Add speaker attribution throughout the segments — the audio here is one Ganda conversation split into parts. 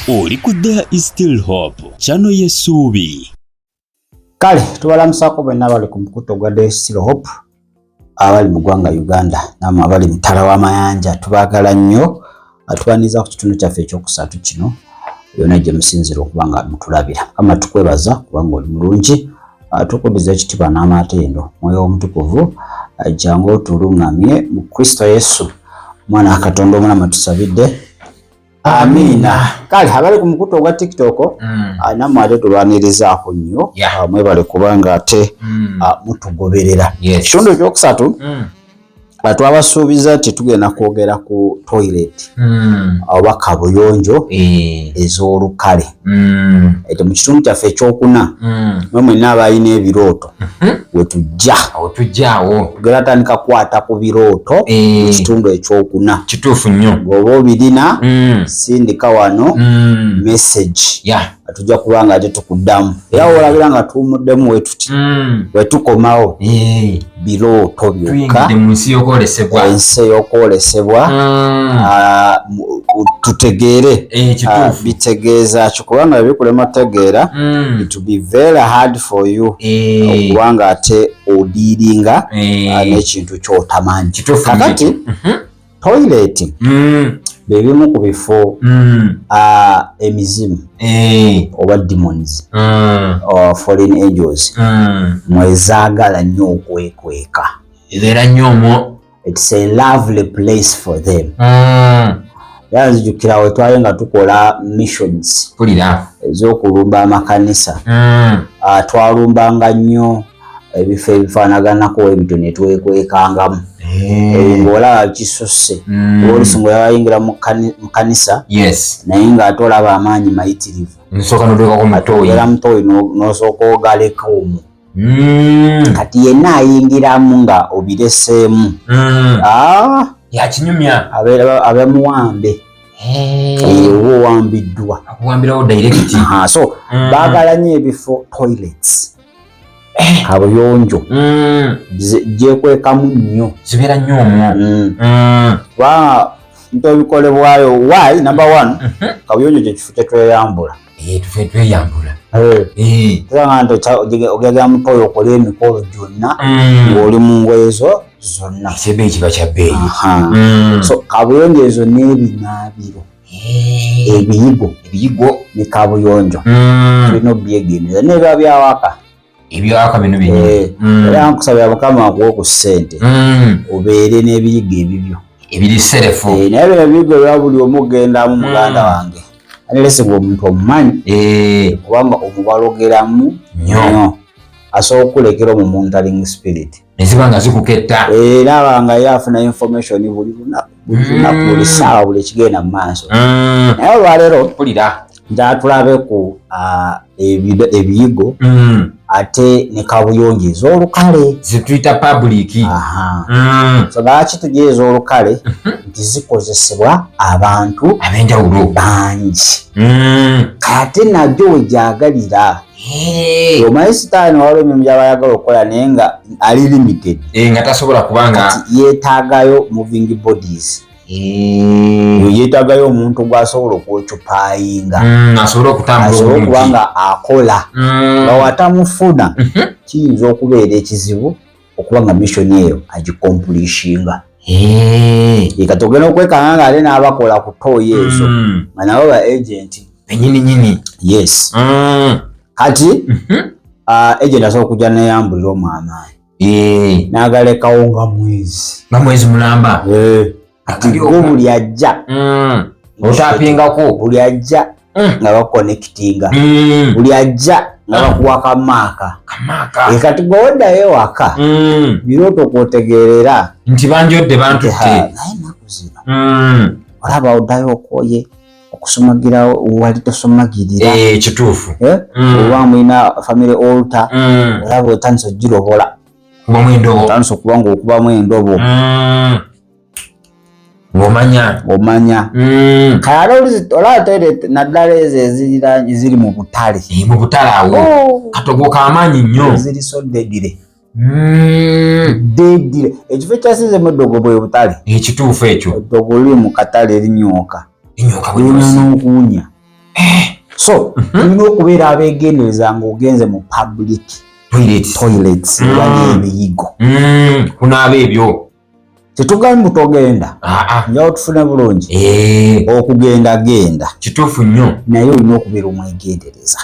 Speaker 1: Oli ku There is Still Hope, channel y'essuubi.
Speaker 2: Kale tubalamusako bonna abali ku mukuto gwa There is Still Hope, abali mu ggwanga Uganda namwe abali mutala w'amayanja, tubaagala nnyo. Atubaniza ku kitundu kyaffe ekyokusatu kino yonna gye musinzira okuba nga mutulabira. Kama tukwebaza kubanga oli mulungi, tukuddiza ekitiibwa n'amatendo. Mwoyo omutukuvu ajjangu otuluŋŋamye mu Kristo Yesu mwana wa Katonda omulamu tusabidde. Amina. Kale abali ku mukuto ogwa TikTok namwe ate tulwanirizaako nnyo, mwebale kubanga ate mutugoberera. Ekitundu ekyokusatu twabasuubiza nti tugenda kwogera ku toilet oba kabuyonjo ez'olukale. Ate mu kitundu kyaffe ekyokuna mwe mwenna abalina ebirooto we tujjaawo tugera tandika kukwata ku birooto mu kitundu ekyokuna.
Speaker 3: Kituufu nnyo.
Speaker 2: Bw'oba obirina sindika wano message tujja kuba nga ate tukuddamu. Era olabira nga tuwumuddemu we tuti we tukomawo birooto byokka ensi ey'okwolesebwa tutegeere bitegeeza ki, kubanga bikulema tegeera it will be very hard for you okubanga ate odiiringa n'ekintu ky'otamanyi. Kakati toilet bebimu ku bifo emizimu oba demons or fallen angels mwezaagala nnyo okwekweka.
Speaker 3: Ebeera nnyo omwo.
Speaker 2: It's a lovely place for them. Yanzijukira we twali nga tukola missions ez'okulumba amakanisa. Twalumbanga nnyo ebifo ebifaanaganako ebito ne twekwekangamu. Ng'olaba kisusse olisinga yabayingira mu kanisa naye ng'ate olaba amaanyi mayitirivu. Era mutoyi n'osooka ogaleka omwo. Kati yenna ayingiramu nga obireseemu
Speaker 3: yakinyumya
Speaker 2: abemuwambe oba owambiddwa
Speaker 3: akuwambirawo direct.
Speaker 2: So baagala nnyo ebifo toilets kabuyonjo gyekwekamu nnyo,
Speaker 3: zibeera nnyo omwo.
Speaker 2: kubanga ntobikolebwayo. Why? Number one, kabuyonjo gye kifo kyetweyambula.
Speaker 3: Tufe tweyambula.
Speaker 2: Tugamba nti ogenda mutoyo okola emikolo gyonna ng'oli mu ngoye zo zonna.
Speaker 3: Ekisebe ekiba kya bbeeyi.
Speaker 2: So kabuyonjo ezo n'ebinaabiro ebiyigo ne kabuyonjo birina obyegendereza n'ebiba byawaka.
Speaker 3: Ebyawaka bino byennyini.
Speaker 2: Era nkusabira Mukama akuwe ku ssente obeere n'ebiyigo ebibyo
Speaker 3: ebiri serefu.
Speaker 2: Naye bino ebiyigo ebya buli omu ogendamu muganda wange anelese ng'omuntu omumanyi kubanga omubalogeramu nnyo asobola okulekera mu monitoring spirit
Speaker 3: neziba nga zikuketta.
Speaker 2: Era abanga yafuna information buli lunaku buli ssaawa buli ekigenda mu maaso. Naye olwaleero tulabe ku ebiyigo ate ne kabuyonjo ez'olukale
Speaker 3: zituyita public.
Speaker 2: So lwaki tujja ez'olukale nti zikozesebwa abantu
Speaker 3: ab'enjawulo
Speaker 2: bangi ate nabyo wegyagalira. Omanyi sitaani waliwo emirimu gy'abayagala okukola naye nga ali limited
Speaker 3: nga tasobola kubanga
Speaker 2: yeetaagayo moving bodies. Yeetaagayo omuntu gw'asobola okwecupayinga
Speaker 3: asobola okutambula
Speaker 2: okuba nga akola nga watamufuna kiyinza okubeera ekizibu okuba nga mission eyo agikompletinga. Kati ogenda okwekanga nga ate n'abakola ku tooyi ezo nga nabo ba agent
Speaker 3: ennyininyini.
Speaker 2: Yes. Kati agent asobola okujja neyambulira omu amaanyi n'agalekawo nga mwezi
Speaker 3: mulamba.
Speaker 2: Ati go buli ajja
Speaker 3: otapingako,
Speaker 2: buli ajja nga bakonekitinga, buli ajja nga bakuwa kamaaka. Kati gweoddayo ewaka birooto kwotegeerera
Speaker 3: nti banjodde bantutte.
Speaker 2: Naye ennaku zino olaba oddayo okoye okusumagira wali tosumagirira.
Speaker 3: Kituufu.
Speaker 2: Oba mulina family altar olaba otandisa ogirobola otandisa okuba ng'okubamu endobo omanya. Kale olaba toilet naddala ezo eziri mu butale.
Speaker 3: Mu butale awo katogo k'amaanyi nnyo
Speaker 2: ziri so dedire. Ekifo ekyasinzemu eddogo bwe butale.
Speaker 3: Ekituufu ekyo.
Speaker 2: Eddogo liri mu katale erinyooka. Lirina n'okuwunya. So tulina okubeera abeegendereza ng'ogenze mu public toilets wali ebiyigo
Speaker 3: kunaaba ebyo
Speaker 2: tetugambe togenda njawo tufune bulungi okugenda
Speaker 3: kituufu nnyo
Speaker 2: naye olina okubeera omwegendereza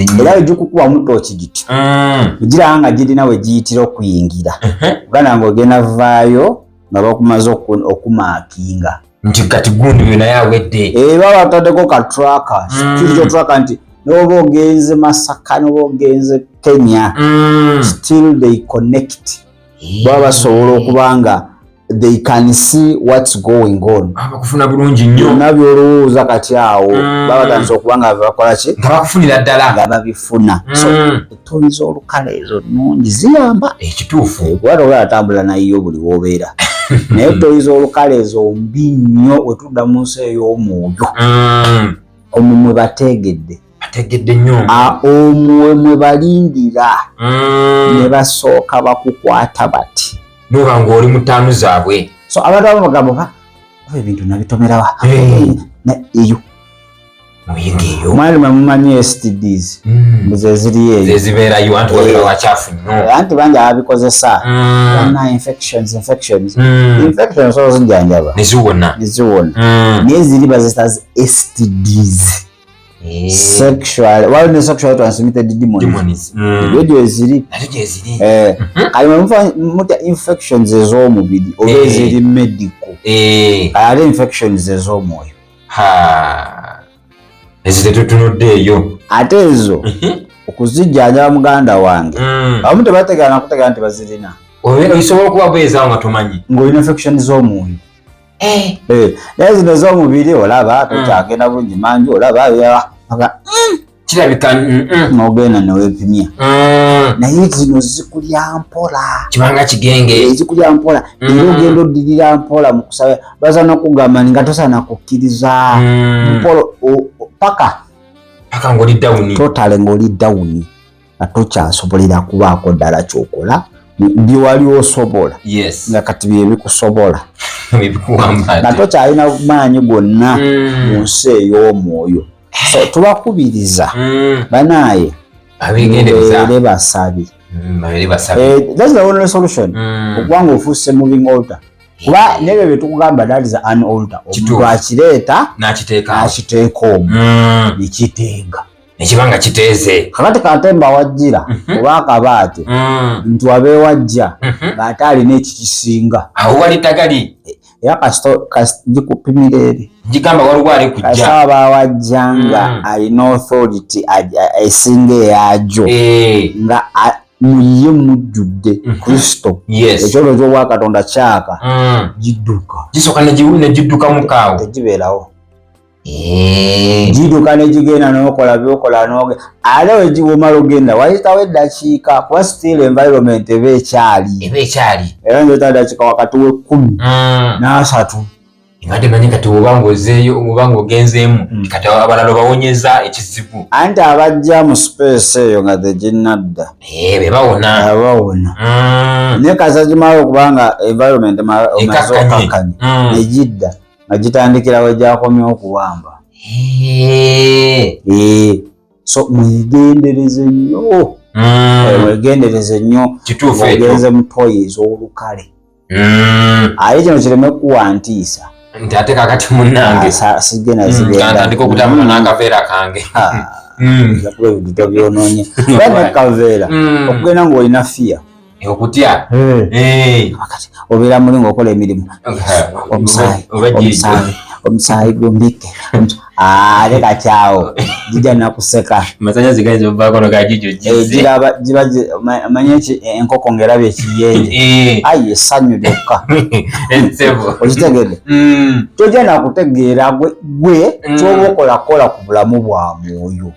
Speaker 3: ennyo
Speaker 2: era wegikukubamu tooki giti giraba nga girina we giyitira okuyingira uganda ng'ogenda vaayo nga bakumaze okumaakinga
Speaker 3: nti kati gundi byo naye awedde
Speaker 2: baba bataddeko katraka kiri traka nti n'oba ogenze Masaka n'oba ogenze Kenya still they connect baba basobola okuba nga they can see what's going on
Speaker 3: bakufuna bulungi nnyo
Speaker 2: nabyolowooza kati awo baba batandise okuba nga bakola ki
Speaker 3: nga bakufunira ddala
Speaker 2: nga babifuna so ettoni z'olukale ezo nnungi ziyamba
Speaker 3: ekituufu
Speaker 2: kubanga oba atambula nayo buli w'obeera naye ettoni z'olukale ezo mbi nnyo we tudda mu nsi ey'omwoyo omwo mwe bategedde
Speaker 3: nnyo
Speaker 2: omwo mwe balindira ne basooka bakukwata bati
Speaker 3: noba ng'oli mu ttaanu zaabwe
Speaker 2: so abantu abo bagamba oba ebintu nabitomerawa eyo
Speaker 3: muyinga eyo
Speaker 2: mwali mwemumanyi STDs zeziriyo eyo
Speaker 3: zezibeerayo anti wabeera wakyafu nnyo
Speaker 2: anti bangi ababikozesa bana infections so zijjanjaba
Speaker 3: neziwona
Speaker 2: naye ziri bazita STDs sexual transmitted demons ebyo eziri muta infections ez'omubiri oba eziri medical ate infections ez'omwoyo
Speaker 3: ezo tetutunudde eyo
Speaker 2: ate ezo okuzijjanjaba muganda wange abamu tebategana kutegana nti bazirina
Speaker 3: osobola okuba bwezaawo nga tomanyi
Speaker 2: ng'olina infection z'omwoyo naye zino ez'omubiri olaba tokyagenda bulungi mangi olaba
Speaker 3: kirabika
Speaker 2: n'ogenda neweepimya naye zino zikulya mpola
Speaker 3: kibanga kigenge
Speaker 2: zikulya mpola era ogenda oddirira mpola mu kusaba baza n'okugamba nga tosaana kukkiriza mpola paka
Speaker 3: ng'oli dawuni
Speaker 2: totale ng'oli dawuni nga tokyasobolera kubaako ddala kyokola bye wali osobola nga kati bye bikusobola nga tokyalina maanyi gonna mu nsi ey'omwoyo so tubakubiriza banaaye mubeere basabi that's the only solution okuba nga ofuuse moving altar kuba nebyo byetukugamba that is an altar omuntu akireeta n'akiteeka omwo nekiteega
Speaker 3: nekibanga kiteeze
Speaker 2: kakati katemba wajjira oba akabaate nti wabeewajja ng'ate alina ekikisinga
Speaker 3: awo wali tagali
Speaker 2: era gikupimira eri
Speaker 3: gigamba waliwo ali kujja
Speaker 2: kasaba bawajja nga alina authority esinga eyaajo nga muye mujjudde Kristo ekyoto ky'obwakatonda kyaka gidduka
Speaker 3: gisooka negidduka mukaawo
Speaker 2: tegibeerawo gidduka negigenda n'okola byokola ate wegibumala ogenda wayitawo eddakiika kuba still environment eba ekyali era nzeta dakiika wakati we13
Speaker 3: ibadde manyi kati obanga ozeeyo obanga ogenzeemu kati abalala obawonyeza ekizibu
Speaker 2: anti abajja mu space eyo nga teginnadda
Speaker 3: bebawona
Speaker 2: naye kasa gimala okubanga environment omaze okakkanya negidda nga gitandikira we gyakomya okuwamba so mwegendereze nnyo ogenze mu toyi ez'olukale aye kino kireme kuwantiisa
Speaker 3: nti ate kakati munnange
Speaker 2: sigenda zigenda
Speaker 3: ndiko okutambula n'akaveera kange
Speaker 2: kuba ebintu tobyonoonye kuba nekaveera okugenda ng'olina fiya
Speaker 3: okutya
Speaker 2: obeera muli ng'okola emirimu omusaayi gumbike ate kakyawo gijja nakuseka
Speaker 3: masanyalaze gayinza ovaako nogagijo
Speaker 2: manye enkoko ng'erabya ekiyenje ayi essanyu lyokka okitegedde tojja nakutegeera gwe kyoba okolakola ku bulamu bwa mwoyo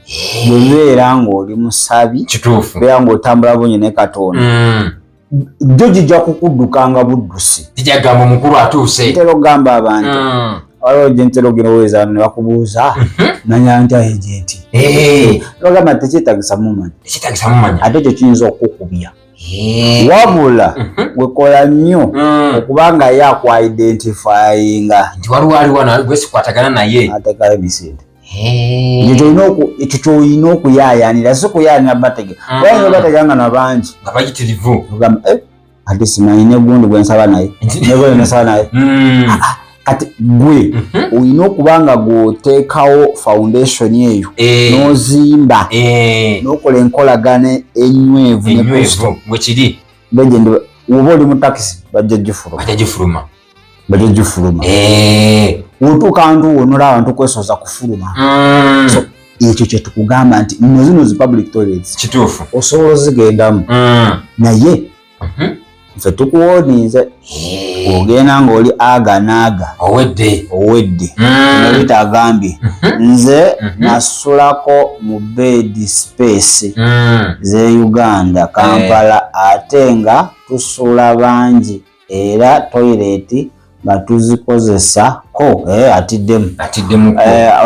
Speaker 2: bwebeera ng'oli musabi
Speaker 3: kituufu
Speaker 2: beera ng'otambula bungi ne Katonda jo gijja kukuddukanga buddusi
Speaker 3: tijagamba omukulu atuuse
Speaker 2: ntera okugamba abantu waliwo gyentera oginoweza ne bakubuuza nanya nti agenti bagamba tekyetagisa mumanyi ate ekyo kiyinza okukubya wabula wekola nnyo okubanga ye akwidentifyinga
Speaker 3: nti waliwo aliwo gwesikwatagana naye
Speaker 2: ateekayo emisinde ekyo kyolina okuyayanira si kuyayanira batege wayinza batege nga nabangi
Speaker 3: nga bayitirivu
Speaker 2: ate simanyi negundi gwensaba naye nebwenesaba naye kati gwe olina okuba nga gwoteekawo foundation eyo n'ozimba n'okola enkolagana enywevu
Speaker 3: bwekiri
Speaker 2: legend oba oli mu takisi bajja gifuluma wotuuka abantu wonora abantu kwesooza kufuluma so ekyo kyetukugamba nti nno zino zi public toilets
Speaker 3: kituufu
Speaker 2: osobola ozigendamu naye nfe tukuwonize ogenda ng'oli aga naaga owedde nolita agambye nze nasulako mu bed space ze Uganda Kampala ate nga tusula bangi era toilet batuzikozesako atiddemu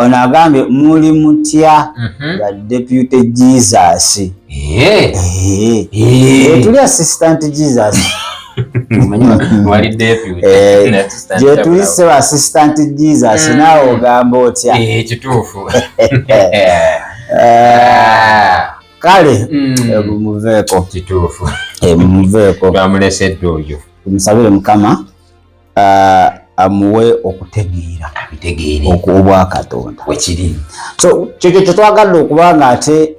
Speaker 2: ono agambye muli mutya ba Deputy Jesus tuli assistant Jesus gye tuyise ba assistant Jesus naawe ogamba otya kale muveeko
Speaker 3: bamulesedde oyo
Speaker 2: tumusabire Mukama amuwe okutegeera obwa Katonda
Speaker 3: wekiri
Speaker 2: so kyekyo kyetwagadde okuba nga ate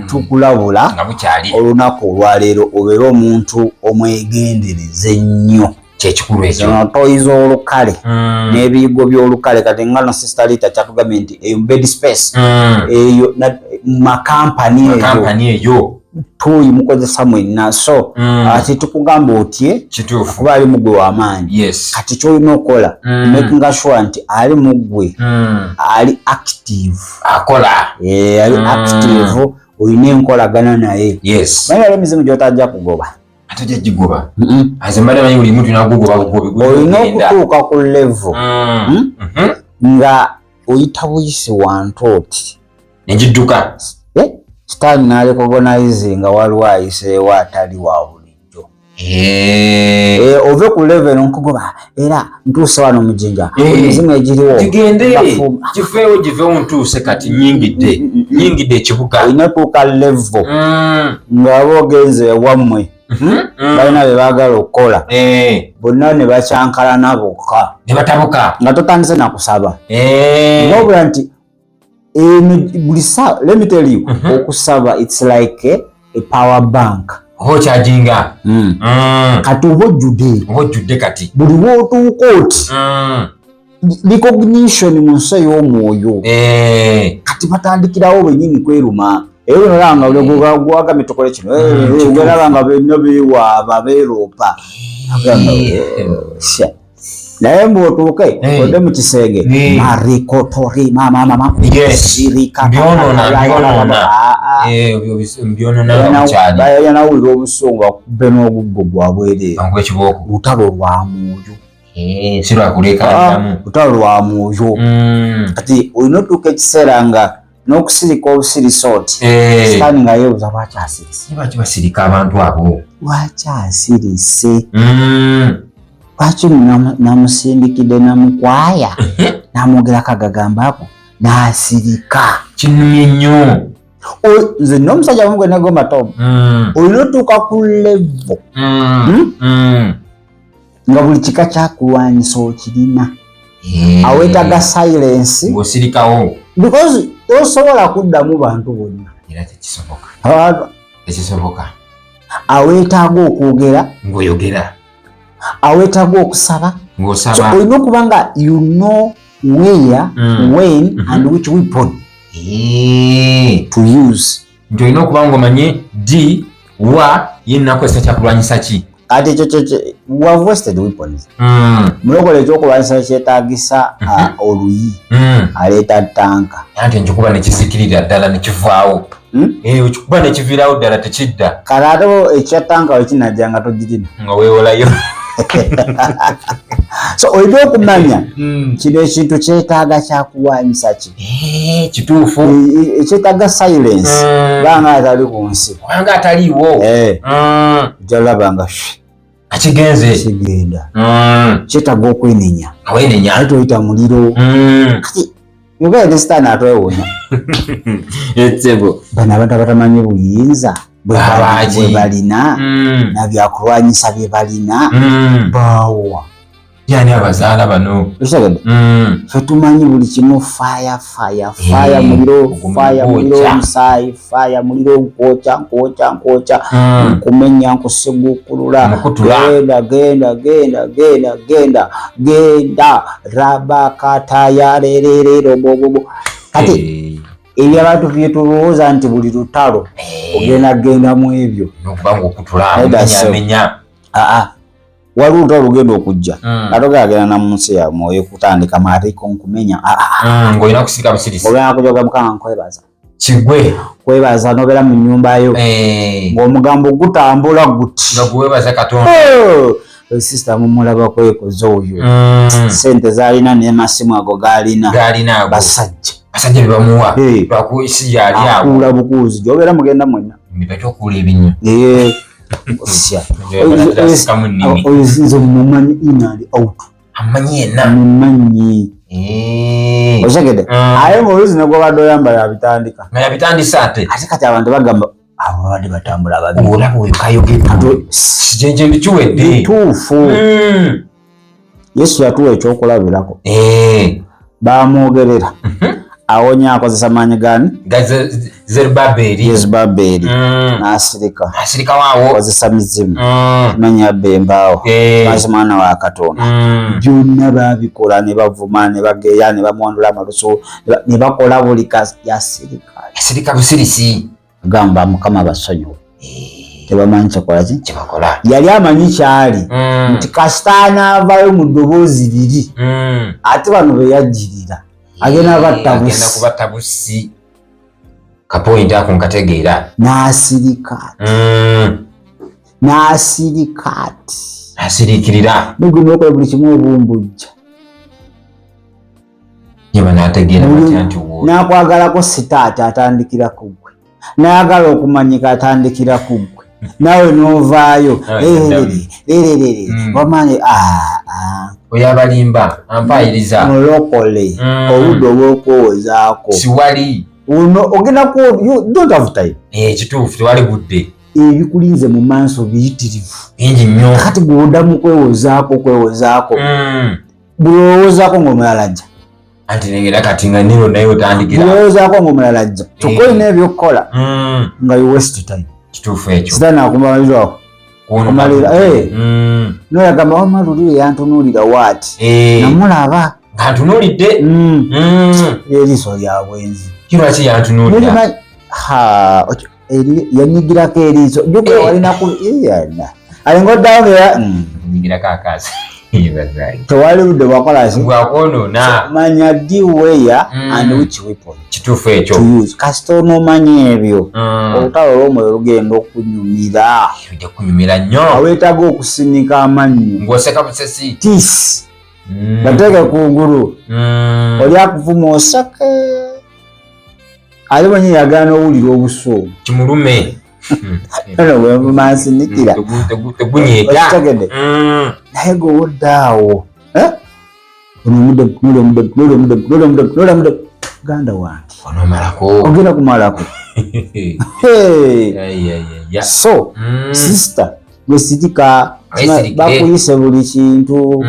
Speaker 2: tukulabula olunaku olwaleero obeera omuntu omwegendereze ennyo
Speaker 3: kyekikulu ekyo
Speaker 2: toyiza olukale n'ebiyigo by'olukale kati ngano sister Rita kyatugambye nti eyo bed space eyo makampani
Speaker 3: eyo
Speaker 2: mukozesa mwenna so ati tukugamba otye kuba ali mugwe w'amaanyi kati kyolina okukola making sure nti ali mugwe ali active ali active olina enkolagana naye manyi ali emizimu gyotajja kugoba olina okutuuka ku level nga oyita buyisi wantu oti
Speaker 3: negidduka
Speaker 2: sitaani n'arecognize nga waliwo ayiseewo atali wa bulijjo ove ku level nkugoba era ntuuse wano mujinja emizimu egiriwo
Speaker 3: giveewo ntuuse kati nyingidde ekibuga
Speaker 2: olina tuuka level ng'aba ogenze ewammwe balina bye baagala okukola bonna ne bakyankalana bokka
Speaker 3: ne batabuka
Speaker 2: nga totandise nakusaba ng'obula nti let me tell you okusaba it's like a power bank
Speaker 3: charginga
Speaker 2: kati oba ojjudde
Speaker 3: kati
Speaker 2: buli wootuuka oti recognition mu nsi ey'omwoyo kati batandikirawo benyini kweruma eyo nolanga gwagambye tukole kino gweraba nga benna beewaaba beeroopa naye mbwotuuke ode mu kisenge marikotori yanawulira obusungu akubbe n'oguggo gwabwereere lutalo lwa mwoyo lutalo lwa mwoyo kati olina otuuka ekiseera nga n'okusirika obusirisa oti sitaani nga yeebuza
Speaker 3: lwakyasirika abantu abo
Speaker 2: lwakyasirise lwaki namusindikidde namukwaya namwogerako agagambako n'asirika
Speaker 3: kinumye nnyo
Speaker 2: nze n'omusajja mugwe negomba tom olina otuuka ku levo nga buli kika kyakulwanyisa okirina awetaga silence
Speaker 3: ng'osirikawo
Speaker 2: because tosobola kuddamu bantu bonna
Speaker 3: era tekisoboka
Speaker 2: aweetaaga okwogera
Speaker 3: ng'oyogera
Speaker 2: aweetaaga okusaba
Speaker 3: ng'osaba
Speaker 2: so olina okuba nga you know where when and which weapon to use
Speaker 3: nti olina okuba ng'omanye di wa ye nnakozesa kyakulwanyisa ki
Speaker 2: kati ekyo we have wasted weapons mulokola ekyokulwanyisa kyetaagisa oluyi aleeta tanka
Speaker 3: anti nkikuba nekizikirira ddala nekivaawo okikuba nekiviirawo ddala tekidda
Speaker 2: kale ate ekya tanka wekinajja nga togirina
Speaker 3: nga weewolayo
Speaker 2: so olina okumanya kino ekintu kyetaaga kyakulwanyisa ki
Speaker 3: kituufu
Speaker 2: ekyetaaga silence banga atali ku nsi
Speaker 3: kubanga ataliiwo
Speaker 2: jalaba nga
Speaker 3: akigenze
Speaker 2: kigenda kyetaaga okwenenya
Speaker 3: awenenya
Speaker 2: ate oyita muliro kati Uganda sitaani atwewonya.
Speaker 3: Etsebo.
Speaker 2: Bano abantu abatamanyi buyinza bwe balina na byakulwanyisa bye balina baawa.
Speaker 3: Yani abazaala bano.
Speaker 2: Ffe tumanyi buli kimu fire muliro omusaayi fire muliro nkwokya nkumenya nkusegukulula genda rabakataya lererero bobobo. Kati ebyo abantu bye tulowooza nti buli lutalo ogenda mu ebyo
Speaker 3: nokuba ng'okutula menya.
Speaker 2: Waliwo olutalo lugenda okujja ate ogagenda namunsi yammwe okutandika maariko nkumenya
Speaker 3: ng'olina kusirika busirisi
Speaker 2: ogenda kujoga Mukama nkwebaza
Speaker 3: kigwe
Speaker 2: kwebaza nobeera mu nnyumba yo ng'omugambo gutambula guti
Speaker 3: nga guwebaza Katonda.
Speaker 2: Sister mumulabako ekoze oyo sente zalina n'amasimu ago galina basajja
Speaker 3: be bamuwa lwakuyisi yali awo
Speaker 2: akuula bukuuzi gyobeera mugenda mwenna
Speaker 3: mipeta okuula ebinywa
Speaker 2: oyozinze mumanyi inali out
Speaker 3: amanyi yenna
Speaker 2: mumanyi osegede aye ngaoluzi negwobadde oyambala yabitandika
Speaker 3: nga yabitandisa ate
Speaker 2: kati abantu bagamba abo babadde batambula babiri
Speaker 3: olaba oyo kayogedde kijenje bikiwedde
Speaker 2: tuufu Yesu yatuwa ekyokulabirako bamwogerera awonya akozesa maanyi gani Zerubbaberi n'asirika waawo akozesa mizimu manya bembaawo maze mwana wa Katonda byonna babikola ne bavuma ne bageya ne bamwandula amalusu ne bakola buli kazi yasirika
Speaker 3: busirisi
Speaker 2: gamba Mukama basonyiwe tebamanyi kyekola yali amanyi kyali nti kasita anaavaayo mu ddoboozi liri ate bano beyajjirira agenda
Speaker 3: kubatta busi kapointi ako nkategeera n'asirikirira mugenda okola buli kimu obumbujja yaba n'ategeera batya nti n'akwagalako sitaati atandikira ku ggwe n'ayagala okumanyika atandikira ku ggwe nawe n'ovaayo wamanye oyo abalimba ampayiriza mulokole obudde obw'okwewozaako siwali uno ogenda ku don't have time kituufu tewali budde ebikulinze mu maaso biyitirivu bingi nnyo kati gw'oddamu kwewozaako bulowoozaako ng'omulala ajja anti nengera kati nga niro naye otandikira bulowoozaako ng'omulala ajja tokolina ebyokukola nga you waste time kituufu ekyo sitaani akumalirizwako omalira noyagamba wamalulire yantunuulira waati namulaba nga ntunuulidde eriiso lya bwenzi kirwaki yantunuulira yanyigirako eriiso jukwe walinaku alinga oddawo nyigirako akazi tewali budde bwakolabwakonoona manya diweya and which weapon kituufu ekyo kasita onoomanya ebyo olutalo olw'omwoyo lugenda okunyumira lujja kunyumira nnyo aweetaaga okusinika amannyo ng'oseka busesi tisi bateeke kungulu oli akuvuma osake ali mwenye yagala n'owulira obusuumu kimulume bwemansinikira okitegedde naye gwewoddaawo nolemudde ganda wange ogenda kumalako so sister gwesirika bakuyise buli kintu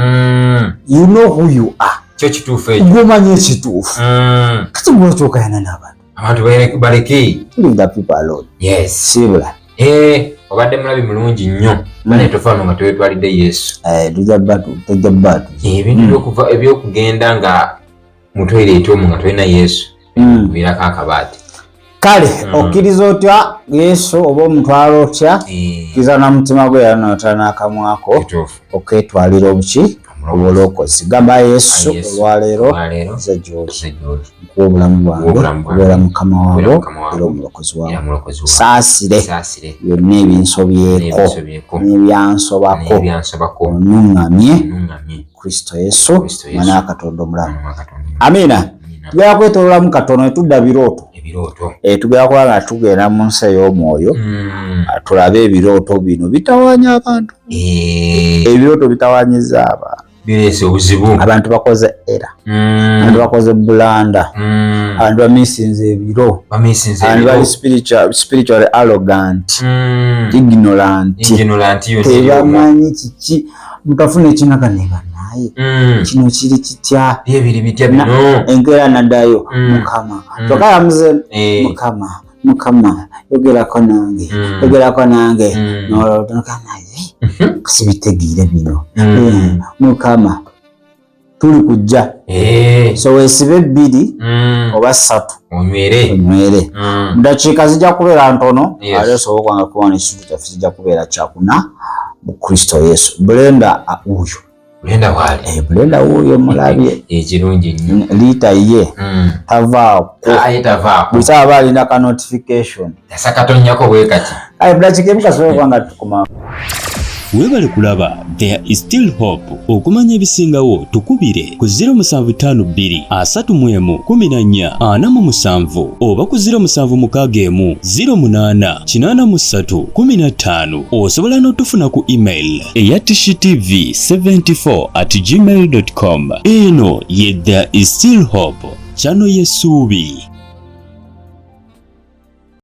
Speaker 3: you know who you are kyo kituufu ekyo gwomanya ekituufu kati gwokyokayana n'abantu baleke leave the people alone sibula obadde mulabi mulungi nnyo naye tofaano nga tewetwalidde Yesu tujja batu ebintu ebyokugenda nga mutwereeta omwo nga tolina Yesu birako akabaati kale okkiriza otya Yesu oba omutwala otya kkiriza na mutima gwe era n'otala n'akamwako oketwalira obuki obulokozi gamba Yesu olwaleero nze gy'oli nkuwa obulamu bwange kubeera mukama waabo era omulokozi waabo saasire byonna ebinsobyeko n'ebyansobako onuŋŋamye Kristo Yesu mwana wa Katonda omulamu amiina tugenda kwetololamu katono netudda birooto tugenda kuba nga tugenda mu nsi ey'omwoyo tulabe ebirooto bino bitawaanya abantu ebirooto bitawaanyiza abantu birese obuzibu,
Speaker 2: abantu bakoze era, abantu bakoze blanda, abantu bamisinze ebiro, abantu bali spiritually arrogant, ignorant, tebamanyi kiki mutafuna ekinagana naye kino kiri kitya
Speaker 3: ebiri bitya bino
Speaker 2: engera naddayo mukama tokalamuze mukama yogerako nange nolotokanaye kasibitegeire bino mukama tuli kujja so wesibe 2 oba 3 onywere mudakiika zijja kubeera ntono ate osobola okwanga kubona ekitundu kyaffe kijja kubeera kyakuna mu Kristo Yesu. Blenda wuyo mulabye
Speaker 3: ekirungi nnyo
Speaker 2: liita ye tavaako bw'isaba alina ka notification
Speaker 3: tasakatonnyako bwe kati
Speaker 2: budakiika emu kasobola kwanga tukuma.
Speaker 1: Weebale kulaba There is Still Hope. Okumanya ebisingawo tukubire ku 0752 31 14 47 oba ku 0761 08 83 15. Osobola n'otufuna ku email eya tishitv74@gmail.com. Eno ye There is Still Hope, channel y'essuubi.